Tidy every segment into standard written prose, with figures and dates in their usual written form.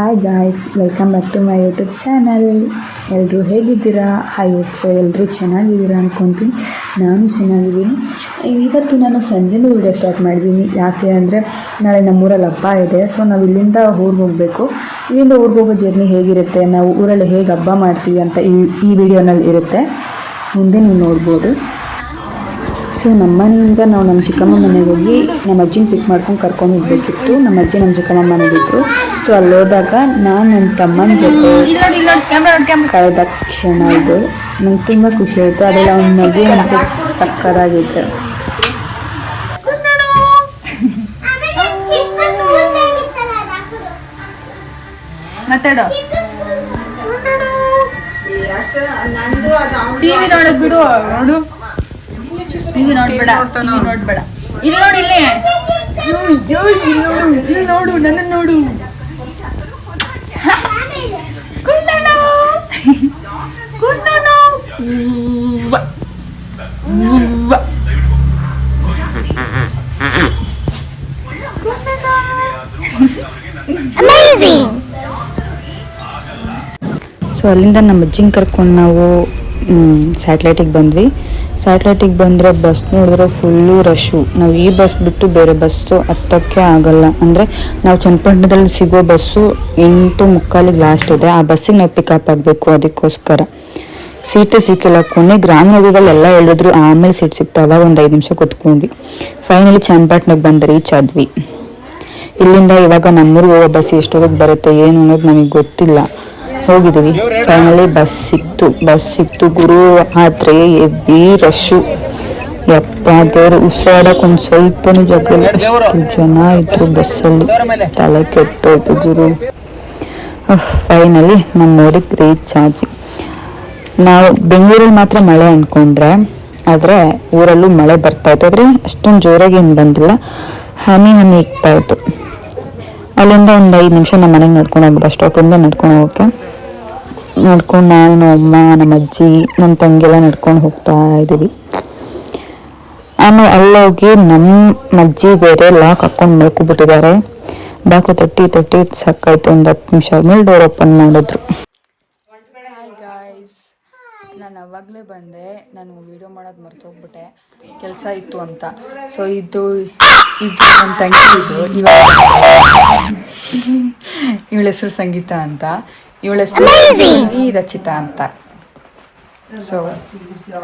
Hi guys, welcome back to my YouTube channel. ಎಲ್ಲರೂ ಹೇಗಿದ್ದೀರಾ? I hope so ಎಲ್ಲರೂ ಚೆನ್ನಾಗಿದ್ದೀರಾ ಅಂದ್ಕೊತೀನಿ. ನಾನು ಚೆನ್ನಾಗಿದ್ದೀನಿ. ಇವತ್ತು ನಾನು ಸಂಜೆನೂ ವಿಡಿಯೋ ಸ್ಟಾರ್ಟ್ ಮಾಡಿದ್ದೀನಿ. ಯಾಕೆ ಅಂದರೆ ನಾಳೆ ನಮ್ಮೂರಲ್ಲಿ ಹಬ್ಬ ಇದೆ. ಸೊ ನಾವು ಇಲ್ಲಿಂದ ಊರಿಗೆ ಹೋಗಬೇಕು. ಇಲ್ಲಿಂದ ಊರಿಗೆ ಹೋಗೋ ಜರ್ನಿ ಹೇಗಿರುತ್ತೆ, ನಾವು ಊರಲ್ಲಿ ಹೇಗೆ ಹಬ್ಬ ಮಾಡ್ತೀವಿ ಅಂತ ಈ ವಿಡಿಯೋನಲ್ಲಿ ಇರುತ್ತೆ. ಮುಂದೆ ನೀವು ನೋಡ್ಬೋದು. ಸೊ ನಮ್ಮ ಮನೆಯಿಂದ ನಾವು ನಮ್ಮ ಚಿಕ್ಕಮ್ಮ ಮನೆಗೆ ಹೋಗಿ ನಮ್ಮ ಅಜ್ಜಿನ ಪಿಕ್ ಮಾಡ್ಕೊಂಡು ಕರ್ಕೊಂಡು ಹೋಗಬೇಕಿತ್ತು. ನಮ್ಮ ಅಜ್ಜಿ ನಮ್ಮ ಚಿಕ್ಕಮ್ಮ ಮನೆಗಿದ್ರು. ಸೊ ಅಲ್ಲಿ ಹೋದಾಗ ನಾನು ನನ್ನ ತಮ್ಮನ ಜೊತೆ ಕಳೆದ ಕ್ಷಣ ಇದು ನಂಗೆ ತುಂಬ ಖುಷಿ ಆಯಿತು. ಅದೆಲ್ಲ ಅವ್ನ ಮಗು ಅಂತ ಸಕ್ಕರಾಗಿತ್ತು. ಮಾತಾಡೋ ಟಿವಿ ನೋಡೋದು ಬಿಡು. ನೋಡು ಟಿವಿ ನೋಡ್ಬೇಡ, ನೋಡ್ಬೇಡ. ಇಲ್ಲಿ ನೋಡಿ, ಇಲ್ಲಿ ನೋಡು, ನನ್ನ ನೋಡು. ಸೊ ಅಲ್ಲಿಂದ ನಮ್ಮ ಅಜ್ಜಿನ ಕರ್ಕೊಂಡು ನಾವು ಸ್ಯಾಟ್ಲೈಟಿಗೆ ಬಂದ್ವಿ. ಸ್ಯಾಟ್ಲೈಟಿಗೆ ಬಂದರೆ ಬಸ್ ನೋಡಿದ್ರೆ ಫುಲ್ಲು ರಶ್ಶು. ನಾವು ಈ ಬಸ್ ಬಿಟ್ಟು ಬೇರೆ ಬಸ್ಸು ಹತ್ತೋಕ್ಕೆ ಆಗಲ್ಲ. ಅಂದರೆ ನಾವು ಚನ್ನಪಟ್ಟಣದಲ್ಲಿ ಸಿಗೋ ಬಸ್ಸು 8:45 ಲಾಸ್ಟ್ ಇದೆ. ಆ ಬಸ್ಸಿಗೆ ನಾವು ಪಿಕಪ್ ಆಗಬೇಕು. ಅದಕ್ಕೋಸ್ಕರ ಸೀಟೇ ಸಿಕ್ಕಿಲ್ಲ. ಕೊನೆ ಗ್ರಾಮೀಣದಲ್ಲಿ ಎಲ್ಲ ಹೇಳಿದ್ರು, ಆಮೇಲೆ ಸೀಟ್ ಸಿಗ್ತಾವ. ಒಂದು 5 ನಿಮಿಷ ಕೂತ್ಕೊಂಡ್ವಿ. ಫೈನಲಿ ಚನ್ನಪಟ್ಟಣಕ್ಕೆ ಬಂದು ರೀಚ್ ಆದ್ವಿ. ಇಲ್ಲಿಂದ ಇವಾಗ ನಮ್ಮೂರಿಗೆ ಹೋಗೋ ಬಸ್ ಎಷ್ಟೊತ್ತಿಗೆ ಬರುತ್ತೆ ಏನು ಅನ್ನೋದು ನಮಗೆ ಗೊತ್ತಿಲ್ಲ. ಹೋಗಿದ್ದೀವಿ. ಫೈನಲಿ ಬಸ್ ಸಿಕ್ತು. ಗುರು ಆದ್ರೆ ಹೆವಿ ರಶ್ಶು. ಯಪ್ಪ ದೇವರು, ಉಸಿರಾಡಕ್ಕೆ ಒಂದು ಸ್ವಲ್ಪನೂ ಜಾಗ ಇಲ್ಲ. ಅಷ್ಟು ಜನ ಇದ್ರು ಬಸ್ಸಲ್ಲಿ. ತಲೆ ಕೆಟ್ಟೋಯ್ತು ಗುರು. ಫೈನಲಿ ನಮ್ಮೂರಿಗೆ ರೀಚ್ ಆದ್ವಿ. ನಾವು ಬೆಂಗಳೂರಲ್ಲಿ ಮಾತ್ರ ಮಳೆ ಅಂದ್ಕೊಂಡ್ರೆ, ಆದರೆ ಊರಲ್ಲೂ ಮಳೆ ಬರ್ತಾ ಇತ್ತು. ಆದರೆ ಅಷ್ಟೊಂದು ಜೋರಾಗಿ ಏನು ಬಂದಿಲ್ಲ, ಹನಿ ಇಕ್ತಾ ಇತ್ತು. ಅಲ್ಲಿಂದ ಒಂದು 5 ನಿಮಿಷ ನಮ್ಮ ಮನೆಗೆ ನಡ್ಕೊಂಡು ಹೋಗಿ ಬಸ್ ಸ್ಟಾಪಿಂದ ನಡ್ಕೊಂಡು ಹೋಗೋಕ್ಕೆ ನಡ್ಕೊಂಡು ನಾನು, ಅಮ್ಮ, ನಮ್ಮ ಅಜ್ಜಿ, ನನ್ನ ತಂಗಿಯೆಲ್ಲ ನಡ್ಕೊಂಡು ಹೋಗ್ತಾ ಇದ್ದೀವಿ. ಆಮೇಲೆ ಅಲ್ಲೋಗಿ ನಮ್ಮ ಅಜ್ಜಿ ಬೇರೆ ಲಾಕ್ ಹಾಕ್ಕೊಂಡು ಮಲ್ಕೊಬಿಟ್ಟಿದ್ದಾರೆ. ಬಾಕು ತಟ್ಟಿ ಸಾಕಾಯ್ತು. ಒಂದು 10 ನಿಮಿಷ ಆದ್ಮೇಲೆ ಡೋರ್ ಓಪನ್ ಮಾಡಿದ್ರು. ಹಾಯ್ ಗಾಯ್ಸ್, ನಾನು ಅವಾಗಲೇ ಬಂದೆ. ನಾನು ವಿಡಿಯೋ ಮಾಡೋದು ಮರ್ತೋಗ್ಬಿಟ್ಟೆ, ಕೆಲಸ ಇತ್ತು ಅಂತ. ಸೊ ಇದು ನನ್ನ ತಂಗಿ. ಇವಳ ಹೆಸರು ಸಂಗೀತ ಅಂತ, ಇವಳ ಹೆಸರು ರಚಿತಾ ಅಂತ. ಸೊ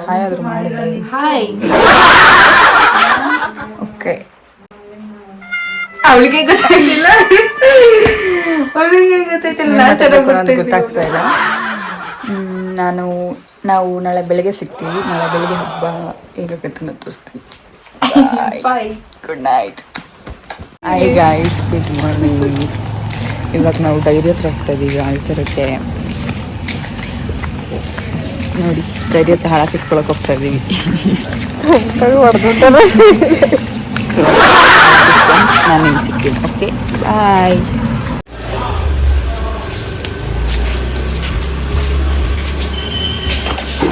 ಹಾಯ್ ಆದರೂ ಮಾಡಿದ್ದೀನಿ. ಹಾಯ್. ಓಕೆ, ಅವಳಿಗೆ ಗೊತ್ತಾಗ್ತಿಲ್ಲ, ಗೊತ್ತಾಗ್ತಾ ಇಲ್ಲ. ನಾವು ನಾಳೆ ಬೆಳಗ್ಗೆ ಸಿಗ್ತೀವಿ. ನಾಳೆ ಬೆಳಗ್ಗೆ ಹಬ್ಬ ಹೇಗಾಗುತ್ತೆ ಅಂತ ತೋರಿಸ್ತೀವಿ. Bye, good night. Hi guys, good morning. ಇವಾಗ ನಾವು ಡೈರಿ ಹತ್ರ ಹೋಗ್ತಾ ಇದ್ದೀವಿ, ಆಳ್ತರಕ್ಕೆ. ನೋಡಿ, ಡೈರಿ ಹತ್ರ ಹಾಕಿಸ್ಕೊಳಕ್ಕೆ ಹೋಗ್ತಾ ಇದ್ದೀವಿ. ಸೊ ನಾನು ನಿಮ್ಗೆ ಸಿಗ್ತೀನಿ. ಓಕೆ, ಬಾಯ್.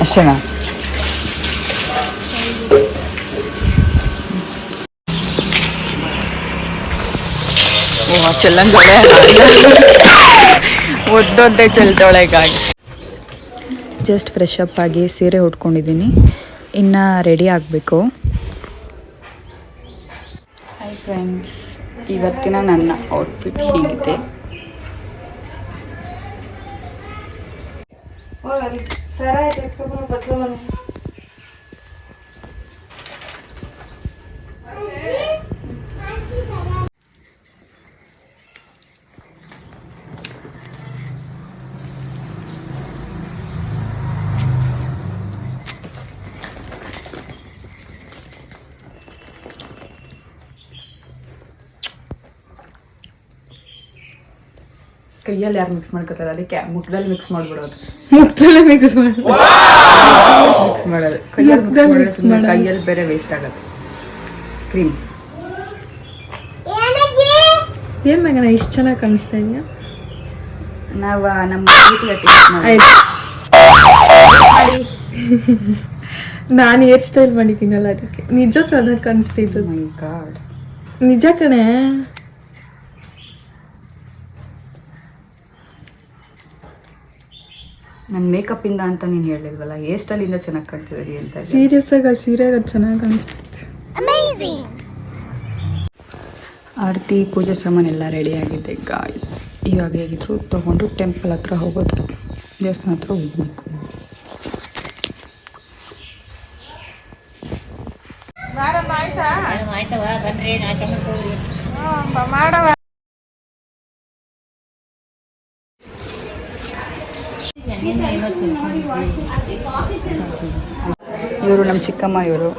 ಅಷ್ಟೇನಾ? ಚೆಲ್ಲಂದೊಳೆ ಒದ್ದೊದ್ದೆ ಚೆಲ್ತೊಳೆ ಗಾಡಿ. ಜಸ್ಟ್ ಫ್ರೆಶ್ ಅಪ್ ಆಗಿ ಸೀರೆ ಉಟ್ಕೊಂಡಿದ್ದೀನಿ. ಇನ್ನು ರೆಡಿ ಆಗಬೇಕು. ಹಾಯ್ ಫ್ರೆಂಡ್ಸ್, ಇವತ್ತಿನ ನನ್ನ ಔಟ್ಫಿಟ್ ಹೀಗಿದೆ. ಕೈಯಲ್ಲಿ ಯಾರು ಮಿಕ್ಸ್ ಮಾಡ್ಕೊತಾರೆ, ಅದಕ್ಕೆ ಮುಟ್ಟದಲ್ಲಿ ಮಿಕ್ಸ್ ಮಾಡ್ಬಿಡೋದು. ಮಿಕ್ಸ್ ಮಾಡೋದು ಕೈಯಲ್ಲಿ ಬೇರೆ ವೇಸ್ಟ್ ಆಗುತ್ತೆ. ಕ್ರೀಮ್ ಏನ್ ಮಗನ ಇಷ್ಟು ಚೆನ್ನಾಗಿ ಕಾಣಿಸ್ತಾ ಇದೆಯಾ? ನಾವು ನಮ್ಮ ನಾನು ಹೇರ್ ಸ್ಟೈಲ್ ಮಾಡಿದ್ದೀನಲ್ಲ, ಅದಕ್ಕೆ ನಿಜ ಚೆನ್ನಾಗಿ ಕಾಣಿಸ್ತಾ ಮೈ ಗಾಡ್. ನಿಜ ಕಣೆ. ನನ್ನ ಮೇಕಪ್ಪಿಂದ ಅಂತ ನೀನು ಹೇಳಿಲ್ವಲ್ಲ, ಹೇರ್ ಸ್ಟೈಲಿಂದ ಚೆನ್ನಾಗಿ ಕಾಣ್ತಿದ್ದೀರಿ ಅಂತ. ಸೀರಿಯಸ್ ಆಗಿ ಸೀರೆಗೆ ಚೆನ್ನಾಗಿ ಕಾಣಿಸ್ತಿತ್ತು. ಆರತಿ ಪೂಜೆ ಸಾಮಾನೆಲ್ಲ ರೆಡಿ ಆಗಿದೆ ಗಾಯ್ಸ್. ಇವಾಗ ಹೇಗಿದ್ರು ತೊಗೊಂಡು ಟೆಂಪಲ್ ಹತ್ರ ಹೋಗೋದು, ದೇವಸ್ಥಾನ ಹತ್ರ ಹೋಗ್ಬೇಕು. ಇವರು ನಮ್ಮ ಚಿಕ್ಕಮ್ಮ, ಇವರು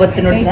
ಬತ್ತಿ ನೋಡಿ.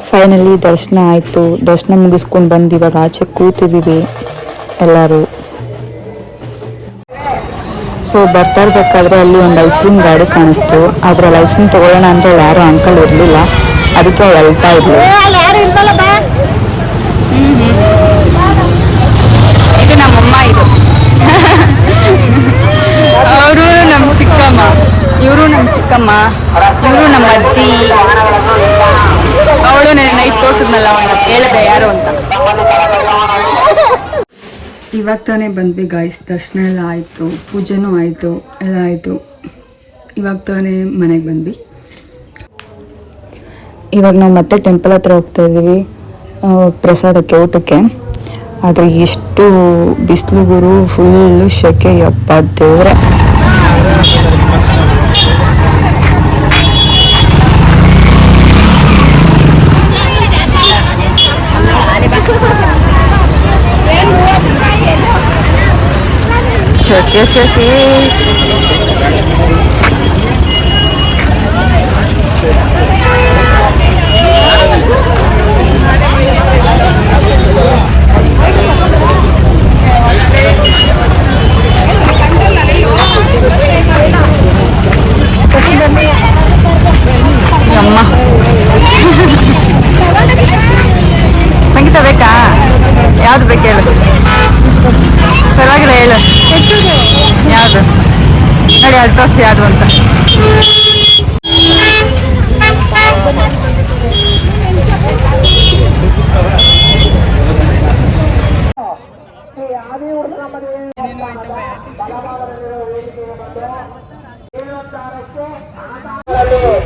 ಫೈನಲಿ ದರ್ಶನ ಆಯಿತು. ದರ್ಶನ ಮುಗಿಸ್ಕೊಂಡು ಬಂದು ಇವಾಗ ಆಚೆ ಕೂತಿದ್ದೀವಿ ಎಲ್ಲರೂ. ಸೊ ಬರ್ತಾ ಇರ್ಬೇಕಾದ್ರೆ ಅಲ್ಲಿ ಒಂದು ಐಸ್ ಕ್ರೀಮ್ ಗಾಡಿ ಕಾಣಿಸ್ತು. ಅದ್ರಲ್ಲಿ ಐಸ್ ಕ್ರೀಮ್ ತೊಗೊಳ್ಳೋಣ ಅಂತ ಯಾರು ಅಂಕಲ್ ಇರಲಿಲ್ಲ, ಅದಕ್ಕೆ ಅವ್ರು ಹೇಳ್ತಾ ಇದ್ರು. ಇದು ನಮ್ಮಮ್ಮ, ಇದು ಅವರು ನಮ್ಮ ಚಿಕ್ಕಮ್ಮ, ಇವರು ನಮ್ಮ ಚಿಕ್ಕಮ್ಮ, ಇವರು ನಮ್ಮ ಅಜ್ಜಿ. ಅವಳು ನನಗೆ ನೈಟ್ ತೋರಿಸಿದ್ನಲ್ಲ, ಹೇಳಿದೆ ಯಾರು ಅಂತ. ಇವಾಗ ತಾನೇ ಬಂದ್ವಿ ಗಾಯ್ಸ್, ದರ್ಶನ ಎಲ್ಲ ಆಯಿತು, ಪೂಜೆನೂ ಆಯಿತು, ಎಲ್ಲ ಆಯಿತು. ಇವಾಗ ತಾನೇ ಮನೆಗೆ ಬಂದ್ವಿ. ಇವಾಗ ನಾವು ಮತ್ತೆ ಟೆಂಪಲ್ ಹತ್ರ ಹೋಗ್ತಾ ಇದ್ದೀವಿ ಪ್ರಸಾದಕ್ಕೆ, ಊಟಕ್ಕೆ. ಆದರೆ ಎಷ್ಟು ಬಿಸಿಲು ಗುರು, ಫುಲ್ಲು ಶೆಕೆ, ಯಪ್ಪ ದೇವ್ರೆ. ಶೆಕೆ ಶೆಕೆ. ಅಮ್ಮ ಸಂಗೀತ ಬೇಕಾ? ಯಾವ್ದು ಬೇಕು ಹೇಳು, ಪರವಾಗಿಲ್ಲ ಹೇಳು. ಯಾವುದು ನೋಡಿ, ಅದು ತೋರಿಸಿ ಯಾವುದು ಅಂತ.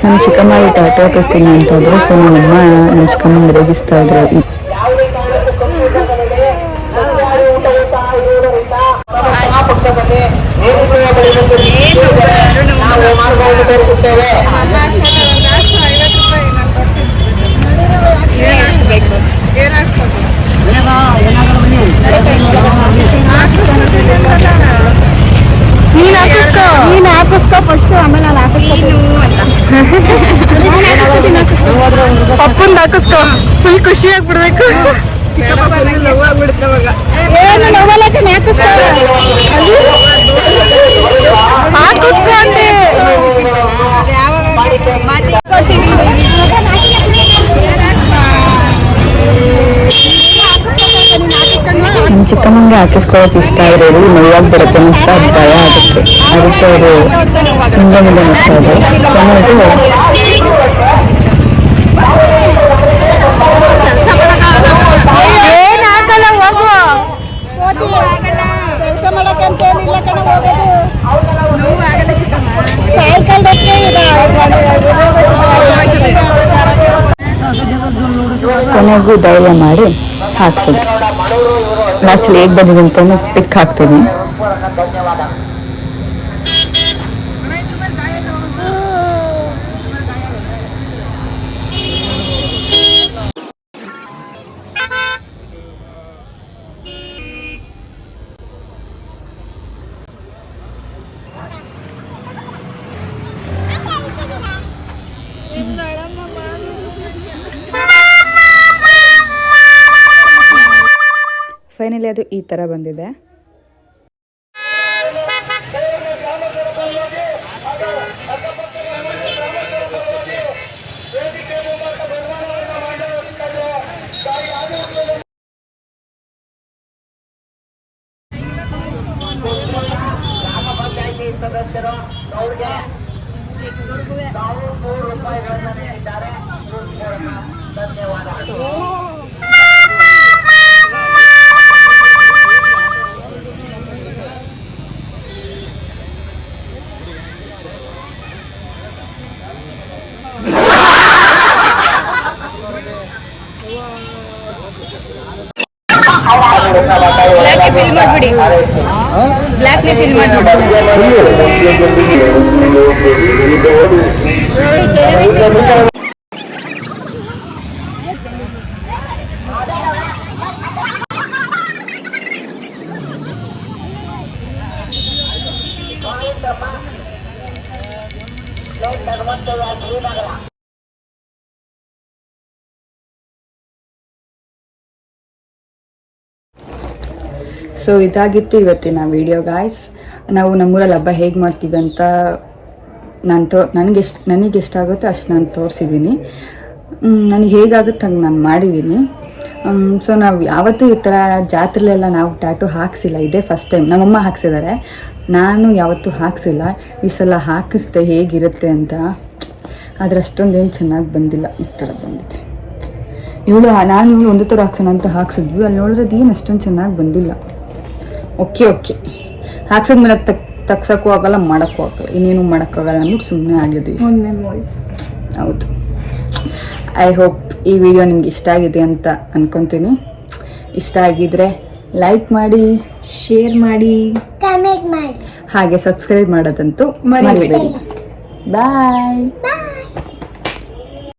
ನಮ್ಮ ಚಿಕ್ಕಮ್ಮ ಟ್ಯಾಟೋ ಹಾಕಿಸ್ತೀನಿ ಅಂತ ಇದ್ರು. ಸೊ ನಮ್ಮಮ್ಮ ನಮ್ಮ ಚಿಕ್ಕಮ್ಮಂಗೆ ರೇಗಿಸ್ತಾ ಇದ್ರು. ನೀನು ಹಾಕಿಸ್ಕೋ ಫಸ್ಟ್, ಆಮೇಲೆ ನಾನು ಪಪ್ಪಂದು ಹಾಕಿಸ್ಕೋ. ಫುಲ್ ಖುಷಿ ಆಗ್ಬಿಡ್ಬೇಕು. ಹಾಕಿಸ್ಕೋ ಅಂತೆ. ನಮ್ಮ ಚಿಕ್ಕಮ್ಮಂಗೆ ಹಾಕಿಸ್ಕೊಳ್ಳೋಕೆ ಇಷ್ಟ ಇರೋದು, ನೋವಾಗ್ಬಿಡುತ್ತೆ ಅಂತ ಭಯ ಆಗುತ್ತೆ. ಅದಕ್ಕೆ ಅವರು ಹಿಂದೆ ಮುಂದೆ ನೋಡ್ತಾ ಇದ್ರು. ಕೊನೆಗೂ ಏನಾಗಲ್ಲ, ಹೋಗು. ಕೆಲಸ ಮಾಡಕ್ಕಂತೇನಿಲ್ಲ ಕಣ, ಸೈಕಲ್ ಕೊನೆಗೂ ಧೈರ್ಯ ಮಾಡಿ ಹಾಕ್ಸಿದ್ರು. ಲಾಸ್ಟಲ್ಲಿ ಹೇಗೆ ಬಂದಿದೆ ಅಂತ ಪಿಕ್ ಹಾಕ್ತೀನಿ. ಫೈನಲಿ ಅದು ಈ ಥರ ಬಂದಿದೆ. ಫಿಲ್ ಮಾಡ್ಬಿಡಿ, ಬ್ಲ್ಯಾಕ್ನೇ ಫಿಲ್ ಮಾಡ್ಬಿಡಿ. ಸೊ ಇದಾಗಿತ್ತು ಇವತ್ತಿನ ವಿಡಿಯೋ ಗಾಯ್ಸ್. ನಾವು ನಮ್ಮೂರಲ್ಲಿ ಹಬ್ಬ ಹೇಗೆ ಮಾಡ್ತೀವಿ ಅಂತ ನನಗೆ ಎಷ್ಟಾಗುತ್ತೋ ಅಷ್ಟು ನಾನು ತೋರಿಸಿದ್ದೀನಿ. ನನಗೆ ಹೇಗಾಗುತ್ತೆ ಹಂಗೆ ನಾನು ಮಾಡಿದ್ದೀನಿ. ಸೊ ನಾವು ಯಾವತ್ತೂ ಈ ಥರ ಜಾತ್ರೆಲೆಲ್ಲ ನಾವು ಟ್ಯಾಟೂ ಹಾಕ್ಸಿಲ್ಲ, ಇದೇ ಫಸ್ಟ್ ಟೈಮ್. ನಮ್ಮಮ್ಮ ಹಾಕ್ಸಿದ್ದಾರೆ, ನಾನು ಯಾವತ್ತೂ ಹಾಕ್ಸಿಲ್ಲ. ಈ ಸಲ ಹಾಕಿಸ್ದೆ ಹೇಗಿರುತ್ತೆ ಅಂತ. ಆದರೆ ಅಷ್ಟೊಂದೇನು ಚೆನ್ನಾಗಿ ಬಂದಿಲ್ಲ, ಈ ಥರ ಬಂದಿದೆ. ನಾನು ಒಂದೇ ಥರ ಹಾಕ್ಸೋಣ ಅಂತ ಹಾಕ್ಸಿದ್ವಿ, ಅಲ್ಲಿ ನೋಡಿದ್ರೆ ಏನು ಅಷ್ಟೊಂದು ಚೆನ್ನಾಗಿ ಬಂದಿಲ್ಲ. ಓಕೆ ಹಾಕ್ಸಿದ್ಮೇಲೆ ತಗ್ಸೋಕ್ಕೂ ಆಗಲ್ಲ, ಮಾಡೋಕ್ಕೂ ಆಗಲ್ಲ, ಇನ್ನೇನು ಮಾಡೋಕ್ಕಾಗಲ್ಲ ಅಂದ್ಬಿಟ್ಟು ಸುಮ್ಮನೆ ಆಗಿದ್ದೀವಿ. ಹೌದು. ಐ ಹೋಪ್ ಈ ವಿಡಿಯೋ ನಿಮ್ಗೆ ಇಷ್ಟ ಆಗಿದೆ ಅಂತ ಅನ್ಕೊತೀನಿ. ಇಷ್ಟ ಆಗಿದ್ರೆ ಲೈಕ್ ಮಾಡಿ, ಶೇರ್ ಮಾಡಿ, ಕಮೆಂಟ್ ಮಾಡಿ, ಹಾಗೆ ಸಬ್ಸ್ಕ್ರೈಬ್ ಮಾಡೋದಂತೂ ಮರಿಬೇಡಿ. ಬಾಯ್.